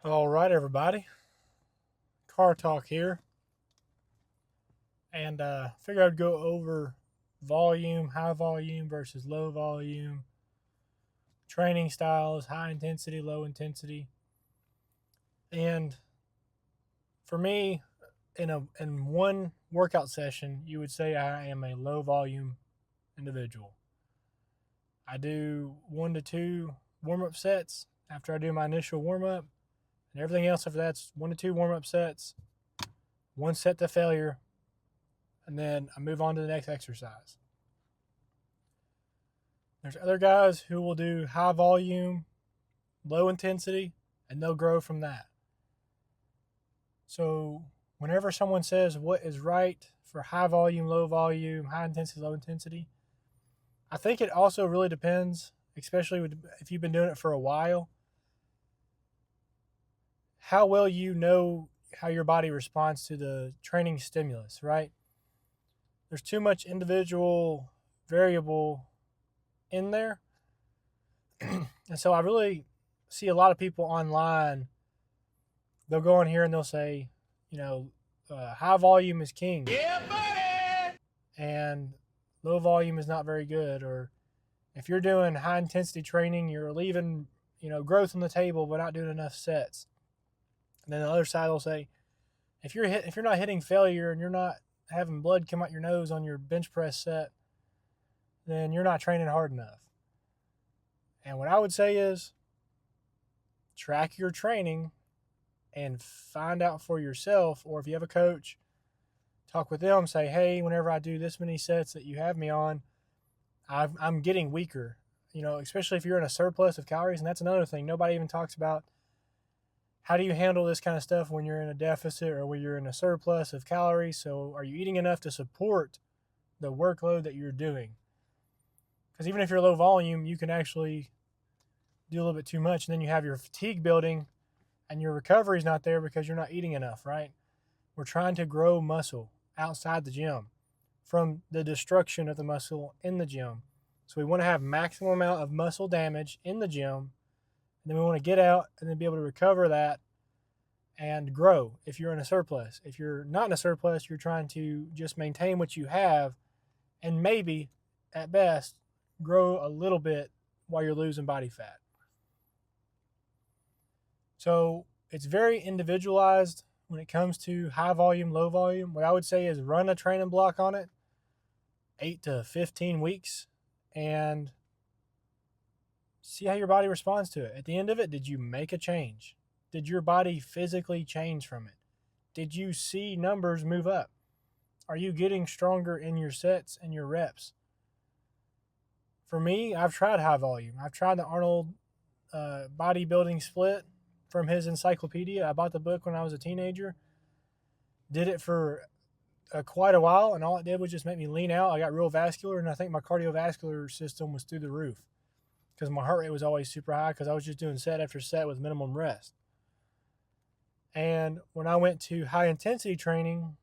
All right, everybody. Car talk here, and figured I'd go over volume, high volume versus low volume, training styles, high intensity, low intensity, and for me, in one workout session, you would say I am a low volume individual. I do 1 to 2 warm up sets after I do my initial warm up, and everything else after that's 1 to 2 warm up sets, one set to failure, and then I move on to the next exercise. There's other guys who will do high volume, low intensity, and they'll grow from that. So, whenever someone says what is right for high volume, low volume, high intensity, low intensity, I think it also really depends, especially if you've been doing it for a while, how well you know how your body responds to the training stimulus, right? There's too much individual variable in there. And so I really see a lot of people online, they'll go in here and they'll say, high volume is king. Yeah, buddy! And low volume is not very good. Or if you're doing high intensity training, you're leaving, growth on the table, but not doing enough sets. And then the other side will say, if you're not hitting failure and you're not having blood come out your nose on your bench press set, then you're not training hard enough. And what I would say is track your training and find out for yourself, or if you have a coach, talk with them, say, hey, whenever I do this many sets that you have me on, I'm getting weaker, especially if you're in a surplus of calories. And that's another thing. Nobody even talks about how do you handle this kind of stuff when you're in a deficit or when you're in a surplus of calories. So are you eating enough to support the workload that you're doing? Because even if you're low volume, you can actually do a little bit too much, and then you have your fatigue building and your recovery is not there because you're not eating enough, right? We're trying to grow muscle outside the gym from the destruction of the muscle in the gym. So we want to have maximum amount of muscle damage in the gym, and then we want to get out and then be able to recover that and grow if you're in a surplus. If you're not in a surplus, you're trying to just maintain what you have and maybe, at best, grow a little bit while you're losing body fat. So it's very individualized when it comes to high volume, low volume. What I would say is run a training block on it, 8 to 15 weeks, and see how your body responds to it. At the end of it, did you make a change? Did your body physically change from it? Did you see numbers move up? Are you getting stronger in your sets and your reps? For me, I've tried high volume. I've tried the Arnold bodybuilding split from his encyclopedia. I bought the book when I was a teenager. Did it for quite a while, and all it did was just make me lean out. I got real vascular, and I think my cardiovascular system was through the roof because my heart rate was always super high because I was just doing set after set with minimum rest. And when I went to high intensity training,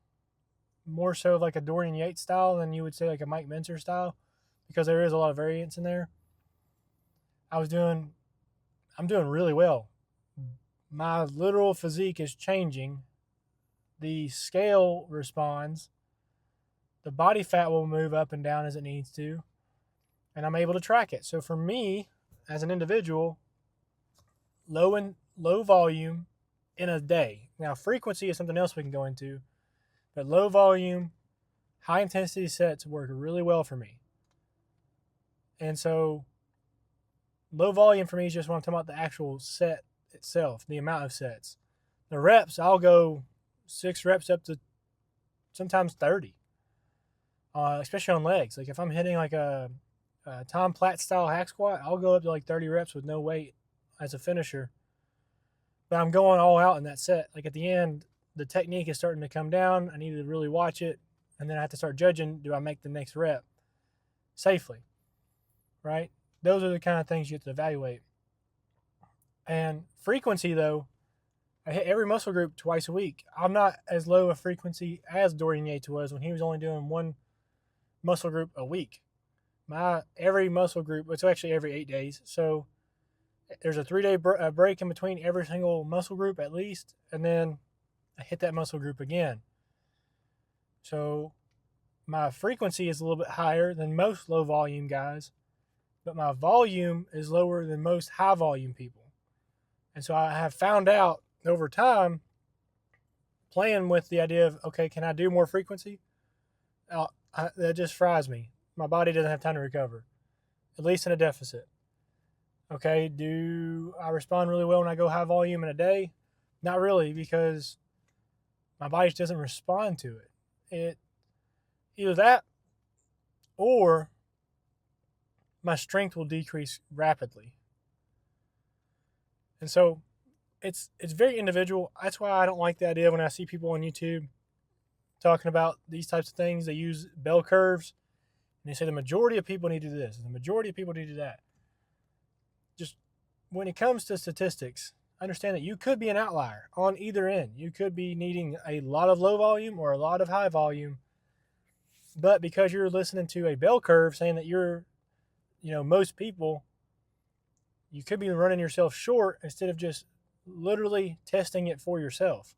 more so like a Dorian Yates style than you would say like a Mike Mentzer style, because there is a lot of variance in there. I'm doing really well. My literal physique is changing. The scale responds. The body fat will move up and down as it needs to, and I'm able to track it. So for me, as an individual, low volume in a day. Now, frequency is something else we can go into, but low volume, high intensity sets work really well for me. And so low volume for me is just when I'm talking about the actual set itself, the amount of sets. The reps, I'll go 6 reps up to sometimes 30, especially on legs. Like if I'm hitting like a Tom Platt style hack squat, I'll go up to like 30 reps with no weight as a finisher. But I'm going all out in that set. Like at the end, the technique is starting to come down. I need to really watch it. And then I have to start judging, do I make the next rep safely? Right? Those are the kind of things you have to evaluate. And frequency, though, I hit every muscle group twice a week. I'm not as low a frequency as Dorian Yates was when he was only doing one muscle group a week. My every muscle group, it's actually every 8 days. So There's a 3-day break in between every single muscle group at least, and then I hit that muscle group again. So my frequency is a little bit higher than most low volume guys, but my volume is lower than most high volume people. And so I have found out over time, playing with the idea of, okay, can I do more frequency? That just fries me. My body doesn't have time to recover, at least in a deficit. Okay, do I respond really well when I go high volume in a day? Not really, because my body just doesn't respond to it. Either that or my strength will decrease rapidly. And so it's very individual. That's why I don't like the idea when I see people on YouTube talking about these types of things. They use bell curves and they say the majority of people need to do this and the majority of people need to do that. Just when it comes to statistics, understand that you could be an outlier on either end. You could be needing a lot of low volume or a lot of high volume. But because you're listening to a bell curve saying that you're, most people, you could be running yourself short instead of just literally testing it for yourself.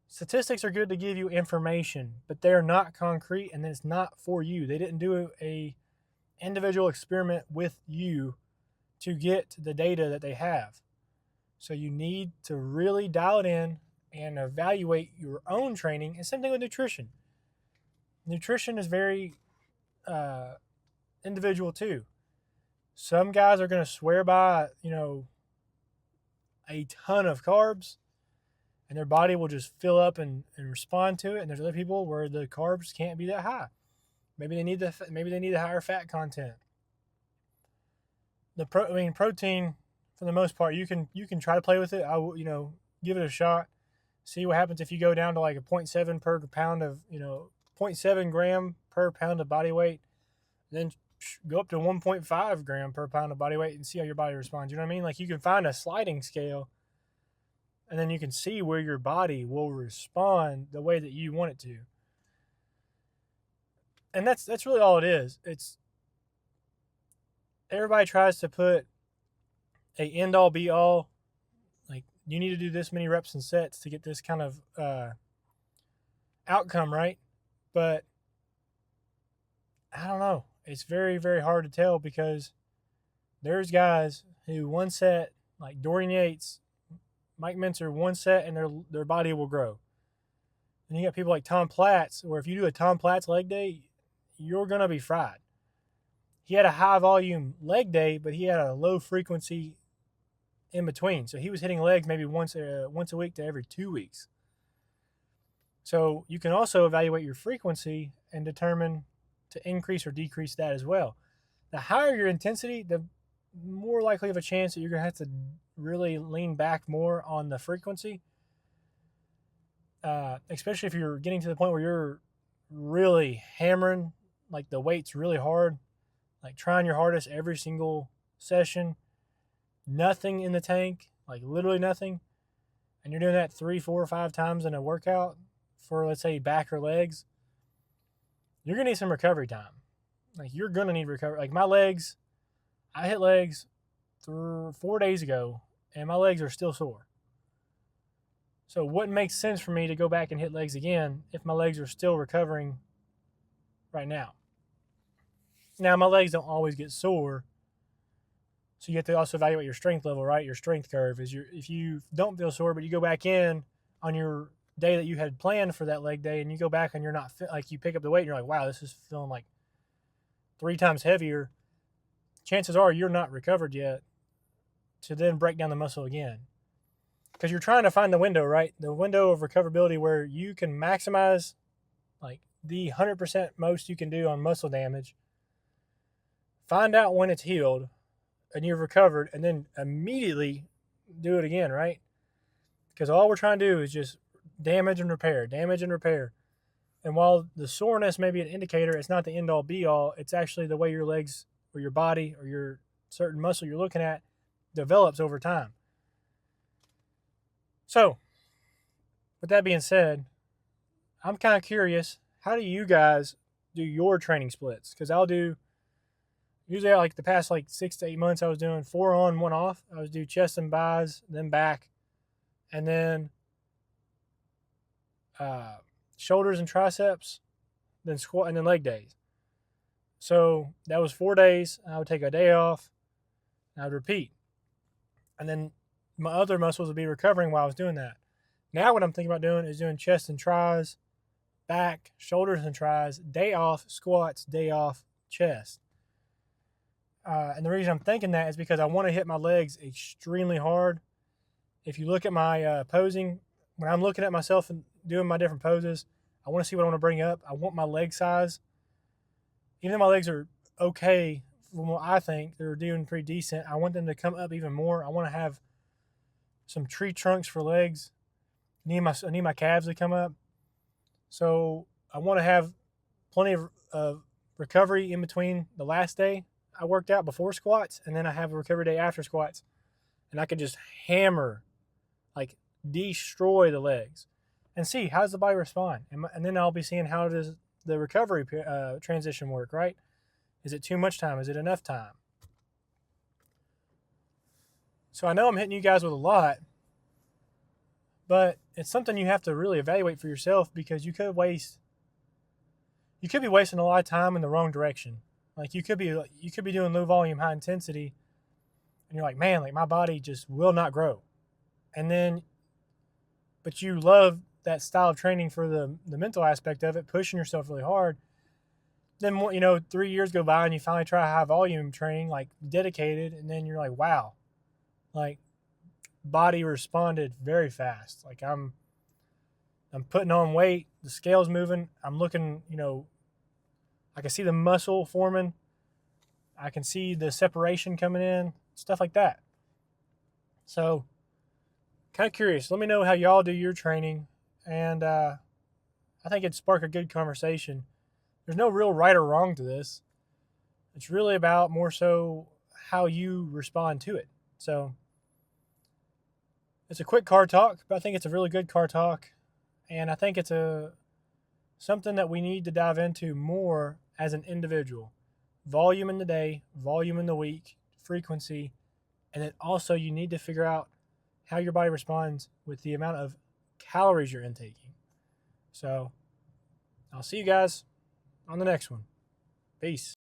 Statistics are good to give you information, but they're not concrete and it's not for you. They didn't do a individual experiment with you to get the data that they have. So you need to really dial it in and evaluate your own training. And same thing with nutrition. Nutrition is very individual too. Some guys are going to swear by, a ton of carbs and their body will just fill up and respond to it. And there's other people where the carbs can't be that high. Maybe they need the higher fat content. Protein, for the most part, you can try to play with it. Give it a shot. See what happens if you go down to like a 0.7 per pound of 0.7 gram per pound of body weight, then go up to 1.5 gram per pound of body weight and see how your body responds. You know what I mean? Like you can find a sliding scale and then you can see where your body will respond the way that you want it to. And that's really all it is. It's everybody tries to put a end all be all, like you need to do this many reps and sets to get this kind of outcome, right? But I don't know. It's very, very hard to tell because there's guys who one set, like Dorian Yates, Mike Mincer, one set and their body will grow. And you got people like Tom Platz, where if you do a Tom Platz leg day, you're going to be fried. He had a high volume leg day, but he had a low frequency in between. So he was hitting legs maybe once a week to every 2 weeks. So you can also evaluate your frequency and determine to increase or decrease that as well. The higher your intensity, the more likely of a chance that you're going to have to really lean back more on the frequency, especially if you're getting to the point where you're really hammering like the weights really hard, like trying your hardest every single session, nothing in the tank, like literally nothing, and you're doing that 3, 4, 5 times in a workout for, let's say, back or legs, you're going to need some recovery time. Like, you're going to need recovery. Like, my legs, I hit legs 4 days ago, and my legs are still sore. So it wouldn't make sense for me to go back and hit legs again if my legs are still recovering right now. Now, my legs don't always get sore, so you have to also evaluate your strength level, right? Your strength curve is if you don't feel sore, but you go back in on your day that you had planned for that leg day and you go back and you're not like you pick up the weight and you're like, wow, this is feeling like 3 times heavier. Chances are you're not recovered yet to then break down the muscle again. Because you're trying to find the window, right? The window of recoverability where you can maximize like the 100% most you can do on muscle damage. Find out when it's healed and you've recovered and then immediately do it again, right? Because all we're trying to do is just damage and repair. And while the soreness may be an indicator, it's not the end all be all. It's actually the way your legs or your body or your certain muscle you're looking at develops over time. So, with that being said, I'm kind of curious, how do you guys do your training splits? Because I'll do Usually, like the past like 6 to 8 months, I was doing 4 on, 1 off. I was do chest and buys, then back, and then uh, shoulders and triceps, then squat, and then leg days. So that was 4 days. I would take a day off, and I would repeat, and then my other muscles would be recovering while I was doing that. Now what I'm thinking about doing is doing chest and tris, back, shoulders and tris, day off, squats, day off, chest. And the reason I'm thinking that is because I want to hit my legs extremely hard. If you look at my posing, when I'm looking at myself and doing my different poses, I want to see what I want to bring up. I want my leg size. Even though my legs are okay, from what I think, they're doing pretty decent, I want them to come up even more. I want to have some tree trunks for legs. I need my calves to come up. So I want to have plenty of recovery in between the last day I worked out before squats, and then I have a recovery day after squats, and I can just hammer, like destroy the legs, and see how does the body respond, and then I'll be seeing how does the recovery transition work. Right? Is it too much time? Is it enough time? So I know I'm hitting you guys with a lot, but it's something you have to really evaluate for yourself, because you could be wasting a lot of time in the wrong direction. Like you could be doing low volume, high intensity, and you're like, man, like my body just will not grow. And then, but you love that style of training for the mental aspect of it, pushing yourself really hard. Then 3 years go by and you finally try high volume training, like dedicated, and then you're like, wow, like body responded very fast. Like I'm putting on weight, the scale's moving, I'm looking, I can see the muscle forming. I can see the separation coming in, stuff like that. So, kind of curious. Let me know how y'all do your training, and I think it'd spark a good conversation. There's no real right or wrong to this. It's really about more so how you respond to it. So, it's a quick car talk, but I think it's a really good car talk, and I think it's something that we need to dive into more as an individual. Volume in the day, volume in the week, frequency, and then also you need to figure out how your body responds with the amount of calories you're intaking. So I'll see you guys on the next one. Peace.